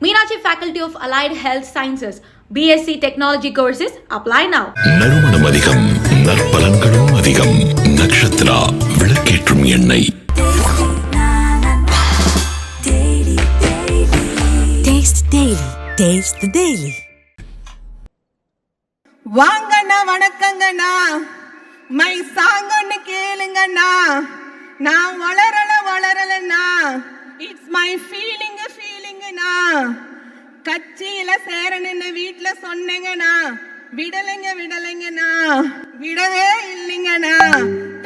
Meenakshi Faculty of Allied Health Sciences, BSc Technology courses, apply now. நறுமணம் அதிகம், நற்பலன்களும் அதிகம். நக்ஷத்ரா விளக்கேற்றும் எண்ணெய். Taste Daily. Taste the Daily. வாங்கண்ணா வணக்கங்கண்ணா, மை சாங்கன்னு கேளுங்கண்ணா. நான் வளரலண்ணா, இட்ஸ் மை ஃபீலிங்குண்ணா. கட்சியில சேரணுன்னு வீட்டுல சொன்னீங்கண்ணா, விடலைங்கண்ணா, விடவே இல்லைங்கண்ணா.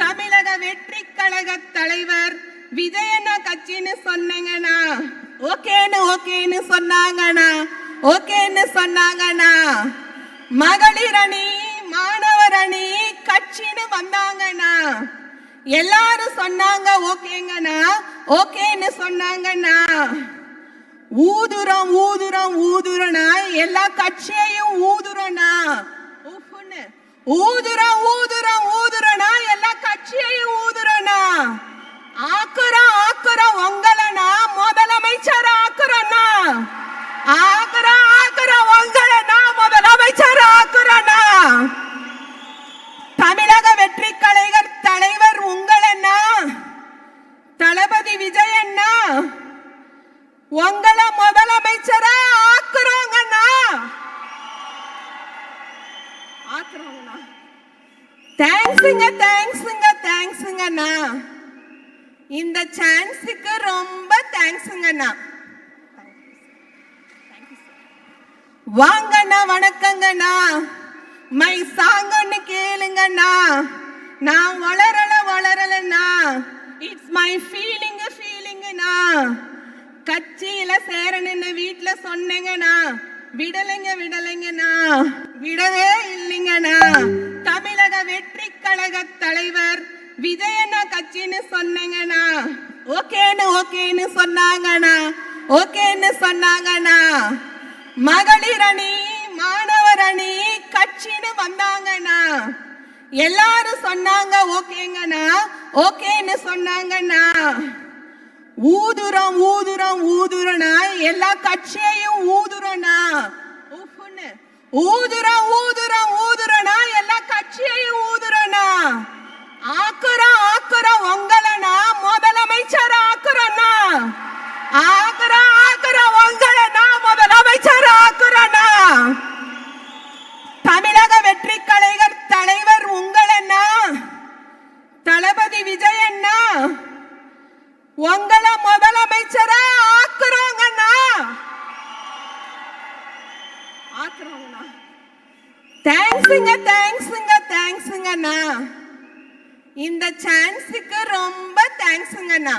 தமிழக வெற்றி கழக தலைவர் விஜயண்ணா கட்சின்னு சொன்னீங்கண்ணா, ஓகேன்னு சொன்னாங்கண்ணா. மகளிர் அணி, மாணவர் அணி கட்சின்னு வந்தாங்கண்ணா, எல்லாரும் சொன்னாங்க ஓகேன்னு சொன்னாங்கண்ணா. ஊதுறோம்னா எல்லா கட்சியையும் ஊதுறோம்னா, ஊதுறோம்னா எல்லா கட்சியையும் ஊதுறோம்னா. ஆக்குறோம் உங்களனா முதலமைச்சர் ஆக்குறோம்னா, ஆக்குறோம் உங்களனா முதலமைச்சர் ஆக்குறோம்னா. தமிழக வெற்றி கழக தலைவர் உங்களன்னா, தளபதி விஜயண்ணா உங்கள முதலமைச்சரா ஆக்குறோங்கண்ணா. தேங்க்ஸுங்கண்ணா. இந்த சான்ஸுக்கு ரொம்ப தேங்க்ஸுங்கண்ணா. வாங்கண்ணா வணக்கங்கண்ணா, மை சாங்கன்னு கேளுங்கண்ணா. நான் வளரலண்ணா, இட்ஸ் மை ஃபீலிங்குண்ணா. கட்சியில சேரணுன்னு வீட்டுல சொன்னீங்கண்ணா, விடலைங்கண்ணா, விடவே இல்லைங்கண்ணா. தமிழக வெற்றி கழக தலைவர் விஜயண்ணா கட்சின்னு சொன்னீங்கண்ணா, ஓகேன்னு சொன்னாங்கண்ணா. மகளிர் அணி, மாணவர் அணி கட்சின்னு வந்தாங்கண்ணா, எல்லாரும் சொன்னாங்க ஓகேன்னு சொன்னாங்கண்ணா. ஊதுறோம்னா எல்லா கட்சியையும் ஊதுறோம்னா, ஊதுறோம்னா எல்லா கட்சியையும் ஊதுறோம்னா. ஆக்குறோம் உங்களனா முதலமைச்சர் ஆக்குறோம்னா, ஆக்குறோம் உங்களனா முதலமைச்சர் ஆக்குறோம்னா. தமிழக வெற்றி கழக தலைவர் உங்களன்னா, தளபதி விஜயண்ணா உங்கள முதலமைச்சரா ஆக்குறோங்கண்ணா. தேங்க்ஸுங்கண்ணா. இந்த சான்ஸுக்கு ரொம்ப தேங்க்ஸுங்கண்ணா.